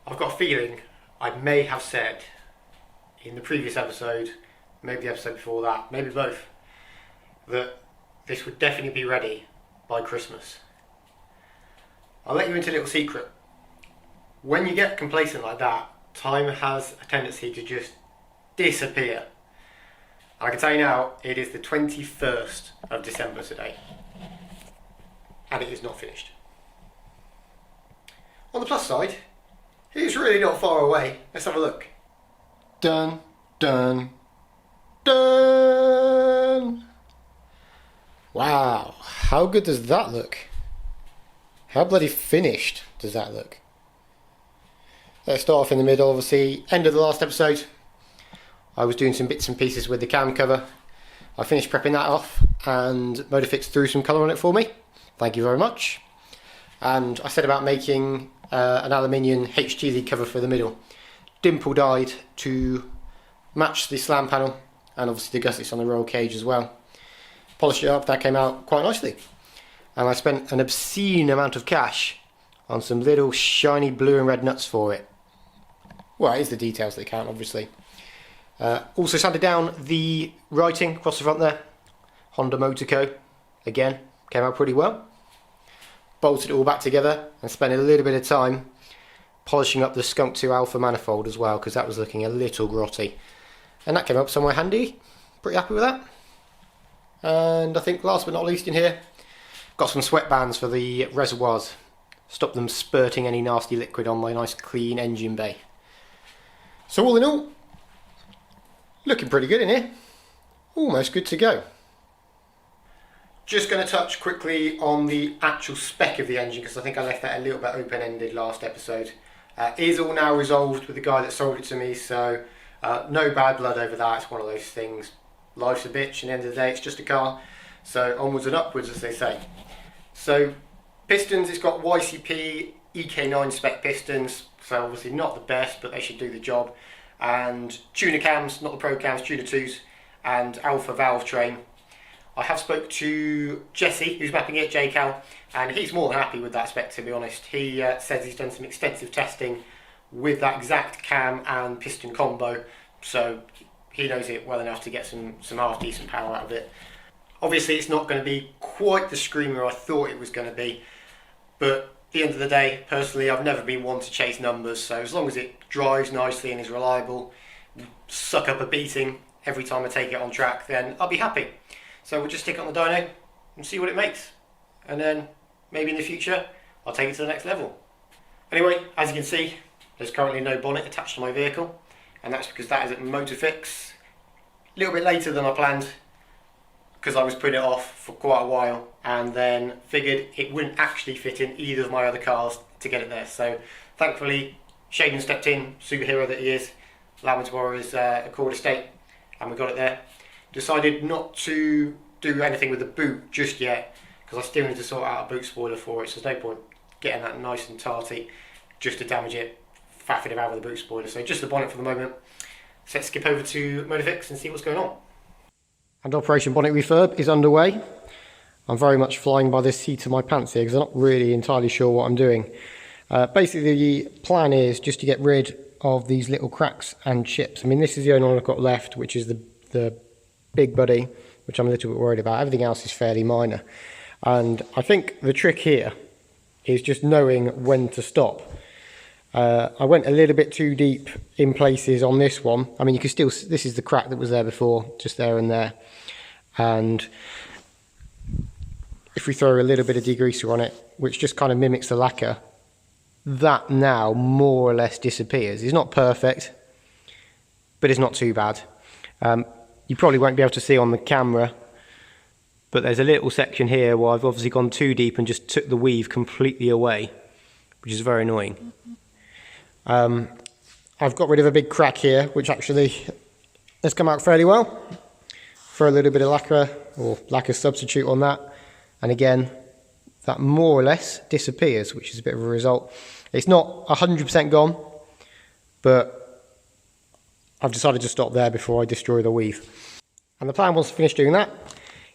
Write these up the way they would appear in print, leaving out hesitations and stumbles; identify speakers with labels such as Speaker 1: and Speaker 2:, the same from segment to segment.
Speaker 1: I've got a feeling I may have said in the previous episode, maybe the episode before that, maybe both, that this would definitely be ready by Christmas. I'll let you into a little secret. When you get complacent like that, time has a tendency to just disappear. I can tell you now, it is the 21st of December today, and it is not finished. On the plus side, it's really not far away. Let's have a look. Dun, dun, dun! Wow, how good does that look? How bloody finished does that look? Let's start off in the middle. Obviously, end of the last episode, I was doing some bits and pieces with the cam cover. I finished prepping that off and Modifix threw some colour on it for me. Thank you very much. And I said about making an aluminium HTZ cover for the middle. Dimple dyed to match the slam panel and obviously the gussets on the roll cage as well. Polished it up, that came out quite nicely. And I spent an obscene amount of cash on some little shiny blue and red nuts for it. Well, it is the details that count, obviously. Also sanded down the writing across the front there. Honda Motor Co. Again, came out pretty well. Bolted it all back together and spent a little bit of time polishing up the Skunk 2 Alpha manifold as well, because that was looking a little grotty. And that came up somewhere handy. Pretty happy with that. And I think last but not least in here, got some sweat bands for the reservoirs. Stop them spurting any nasty liquid on my nice clean engine bay. So all in all, looking pretty good in here. Almost good to go. Just going to touch quickly on the actual spec of the engine, because I think I left that a little bit open-ended last episode. It is all now resolved with the guy that sold it to me, so no bad blood over that. It's one of those things. Life's a bitch, and at the end of the day it's just a car. So onwards and upwards, as they say. So pistons, it's got YCP EK9 spec pistons, so obviously not the best, but they should do the job. And tuner cams, not the pro cams, tuner 2s, and alpha valve train. I have spoke to Jesse, who's mapping it, JCal, and he's more than happy with that spec, to be honest. He says he's done some extensive testing with that exact cam and piston combo, so he knows it well enough to get some half decent power out of it. Obviously it's not going to be quite the screamer I thought it was going to be, but at the end of the day, personally, I've never been one to chase numbers, so as long as it drives nicely and is reliable, suck up a beating every time I take it on track, then I'll be happy. So we'll just stick it on the dyno and see what it makes. And then maybe in the future, I'll take it to the next level. Anyway, as you can see, there's currently no bonnet attached to my vehicle, and that's because that is at Motorfix. A little bit later than I planned, because I was putting it off for quite a while, and then figured it wouldn't actually fit in either of my other cars to get it there. So thankfully, Shaden stepped in, superhero that he is, allowed me to borrow his Accord Estate, and we got it there. Decided not to do anything with the boot just yet, because I still need to sort out a boot spoiler for it, so there's no point getting that nice and tarty just to damage it, faffing about with the boot spoiler. So just the bonnet for the moment. So let's skip over to Modifix and see what's going on. And Operation Bonnet Refurb is underway. I'm very much flying by the seat of my pants here, because I'm not really entirely sure what I'm doing. Basically the plan is just to get rid of these little cracks and chips. I mean, this is the only one I've got left, which is the big buddy, which I'm a little bit worried about. Everything else is fairly minor. And I think the trick here is just knowing when to stop. I went a little bit too deep in places on this one. I mean, you can still, this is the crack that was there before, just there and there. And if we throw a little bit of degreaser on it, which just kind of mimics the lacquer, that now more or less disappears. It's not perfect, but it's not too bad. You probably won't be able to see on the camera, but there's a little section here where I've obviously gone too deep and just took the weave completely away, which is very annoying. I've got rid of a big crack here, which actually has come out fairly well. Throw a little bit of lacquer or lacquer substitute on that, and again, that more or less disappears, which is a bit of a result. It's not 100% gone, but I've decided to stop there before I destroy the weave. And the plan, once I finish doing that,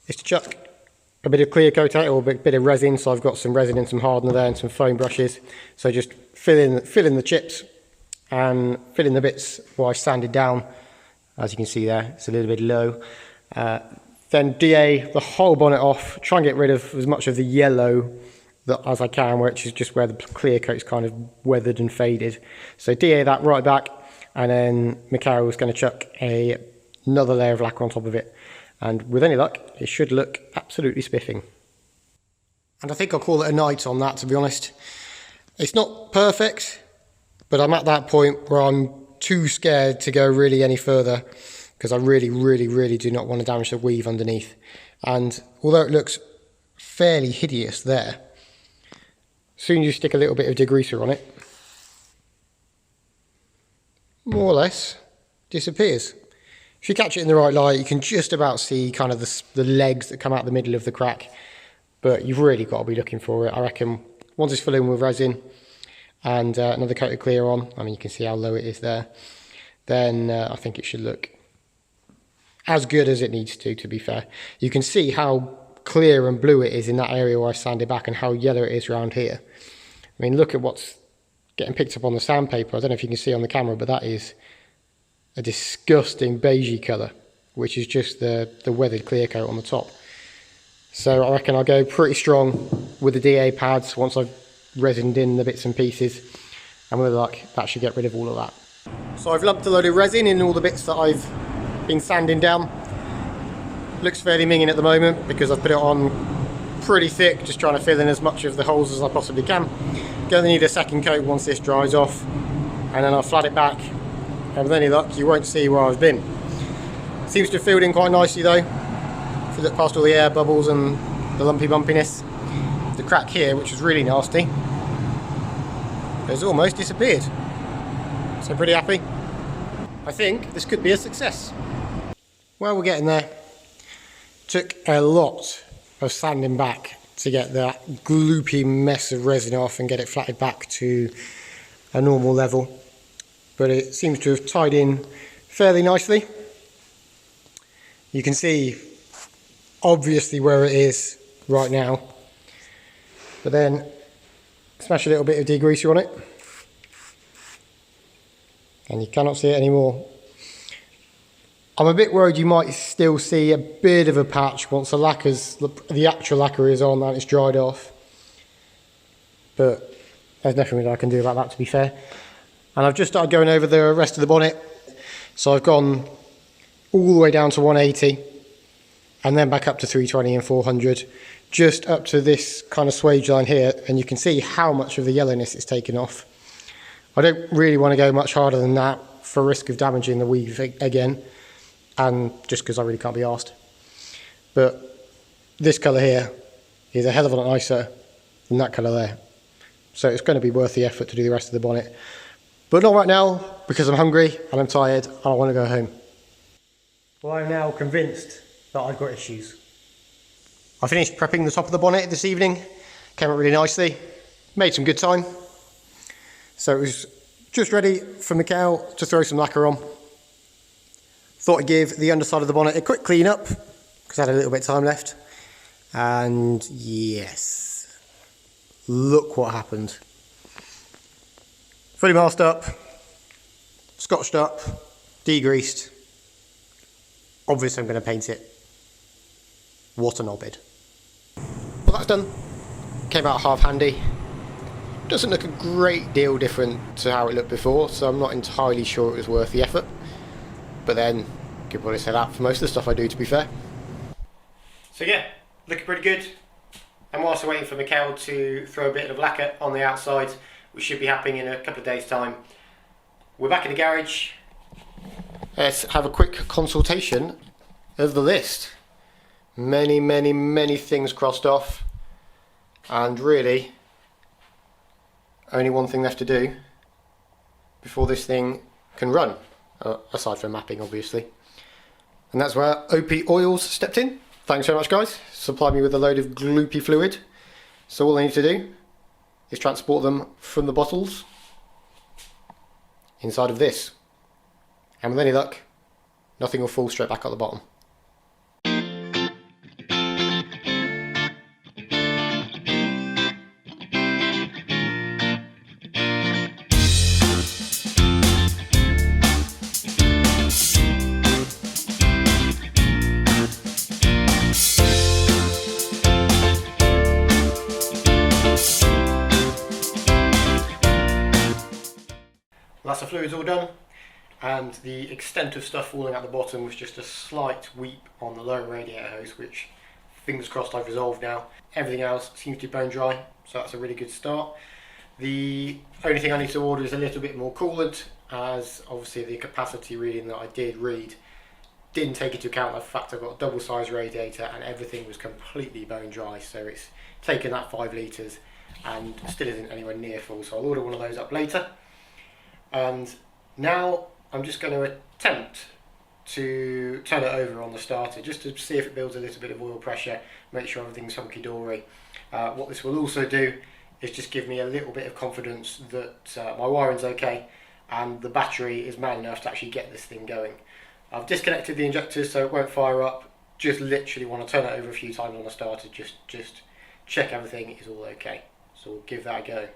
Speaker 1: is to chuck a bit of clear coat out, or a bit of resin. So I've got some resin and some hardener there and some foam brushes. So just fill in the chips and fill in the bits where I sanded down. As you can see there, it's a little bit low. Then DA the whole bonnet off, try and get rid of as much of the yellow as I can, which is just where the clear coat's kind of weathered and faded. So DA that right back, and then Mikhail is going to chuck another layer of lacquer on top of it. And with any luck, it should look absolutely spiffing. And I think I'll call it a night on that, to be honest. It's not perfect, but I'm at that point where I'm too scared to go really any further, because I really do not want to damage the weave underneath. And although it looks fairly hideous there, as soon as you stick a little bit of degreaser on it, more or less disappears. If you catch it in the right light, you can just about see kind of the legs that come out the middle of the crack, but you've really got to be looking for it. I reckon once it's full in with resin and another coat of clear on, I mean, you can see how low it is there, then I think it should look as good as it needs to be fair. You can see how clear and blue it is in that area where I sanded back, and how yellow it is around here. I mean, look at what's getting picked up on the sandpaper. I don't know if you can see on the camera, but that is a disgusting beigey colour, which is just the weathered clear coat on the top. So I reckon I'll go pretty strong with the DA pads once I've resined in the bits and pieces, and with luck that should get rid of all of that. So I've lumped a load of resin in all the bits that I've been sanding down. Looks fairly minging at the moment because I've put it on pretty thick, just trying to fill in as much of the holes as I possibly can. Going to need a second coat once this dries off, and then I'll flat it back, and with any luck you won't see where I've been. Seems to have filled in quite nicely though. If you look past all the air bubbles and the lumpy bumpiness, the crack here, which was really nasty, has almost disappeared. So pretty happy. I think this could be a success. Well, we're getting there. Took a lot of sanding back to get that gloopy mess of resin off and get it flatted back to a normal level, but it seems to have tied in fairly nicely. You can see obviously where it is right now, but then smash a little bit of degreaser on it and you cannot see it anymore. I'm a bit worried you might still see a bit of a patch once the actual lacquer is on and it's dried off, but there's nothing really I can do about that, to be fair. And I've just started going over the rest of the bonnet, so I've gone all the way down to 180 and then back up to 320 and 400, just up to this kind of swage line here, and you can see how much of the yellowness it's taken off. I don't really want to go much harder than that for risk of damaging the weave again, and just because I really can't be arsed. But this colour here is a hell of a lot nicer than that colour there, so it's going to be worth the effort to do the rest of the bonnet. But not right now, because I'm hungry and I'm tired and I want to go home. Well, I'm now convinced that I've got issues. I finished prepping the top of the bonnet this evening, came out really nicely, made some good time. So it was just ready for Mikhail to throw some lacquer on. Thought I'd give the underside of the bonnet a quick clean up, because I had a little bit of time left. And yes, look what happened. Fully masked up, scotched up, degreased. Obviously I'm going to paint it. What an obid. Well, that's done. Came out half handy. Doesn't look a great deal different to how it looked before, so I'm not entirely sure it was worth the effort. But then, could probably say that for most of the stuff I do, to be fair. So yeah, looking pretty good. And whilst we're waiting for Mikhail to throw a bit of lacquer on the outside, which should be happening in a couple of days' time, we're back in the garage. Let's have a quick consultation of the list. Many things crossed off, and really only one thing left to do before this thing can run, aside from mapping obviously, and that's where OP Oils stepped in. Thanks very much guys, supplied me with a load of gloopy fluid, so all I need to do is transport them from the bottles inside of this, and with any luck nothing will fall straight back at the bottom. That's the fluids all done, and the extent of stuff falling out the bottom was just a slight weep on the lower radiator hose, which fingers crossed I've resolved now. Everything else seems to be bone dry, so that's a really good start. The only thing I need to order is a little bit more coolant, as obviously the capacity reading that I did read didn't take into account the fact I've got a double size radiator and everything was completely bone dry, so it's taken that 5 litres and still isn't anywhere near full, so I'll order one of those up later. And now I'm just going to attempt to turn it over on the starter just to see if it builds a little bit of oil pressure, make sure everything's hunky-dory. What this will also do is just give me a little bit of confidence that my wiring's okay and the battery is man enough to actually get this thing going. I've disconnected the injectors so it won't fire up, just literally want to turn it over a few times on the starter, just check everything is all okay. So we'll give that a go.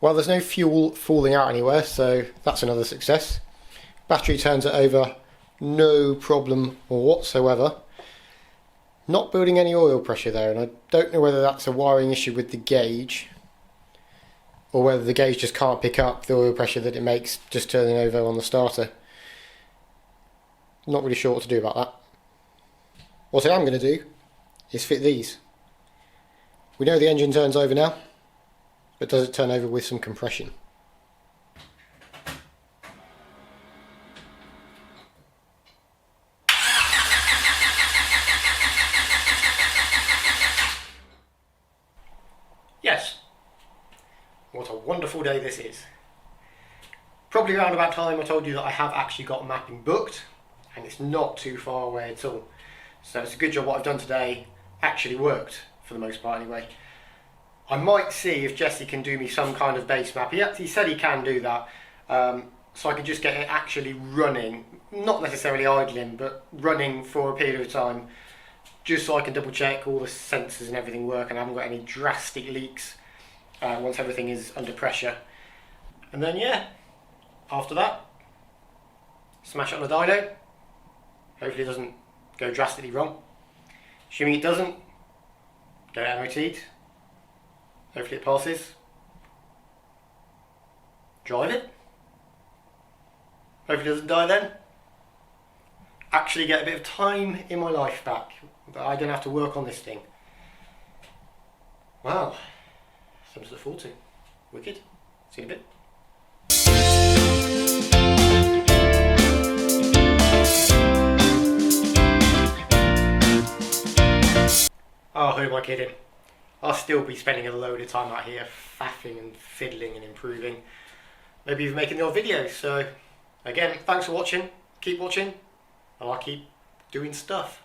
Speaker 1: Well, there's no fuel falling out anywhere, so that's another success. Battery turns it over, no problem whatsoever. Not building any oil pressure there, and I don't know whether that's a wiring issue with the gauge or whether the gauge just can't pick up the oil pressure that it makes just turning over on the starter. Not really sure what to do about that. What I am going to do is fit these. We know the engine turns over now, but does it turn over with some compression? Yes. What a wonderful day this is. Probably around about time I told you that I have actually got mapping booked, and it's not too far away at all. So it's a good job what I've done today actually worked, for the most part anyway. I might see if Jesse can do me some kind of base map. He said he can do that, so I could just get it actually running, not necessarily idling, but running for a period of time, just so I can double check all the sensors and everything work and I haven't got any drastic leaks once everything is under pressure. And then yeah, after that, smash it on the dyno. Hopefully it doesn't go drastically wrong. Assuming it doesn't, get it MOT'd. Hopefully it passes. Drive it. Hopefully it doesn't die then. Actually get a bit of time in my life back. That I don't have to work on this thing. Wow. Something to look forward to. Wicked. See you in a bit. Oh, who am I kidding? I'll still be spending a load of time out here faffing and fiddling and improving. Maybe even making the odd videos. So, again, thanks for watching. Keep watching. And I'll keep doing stuff.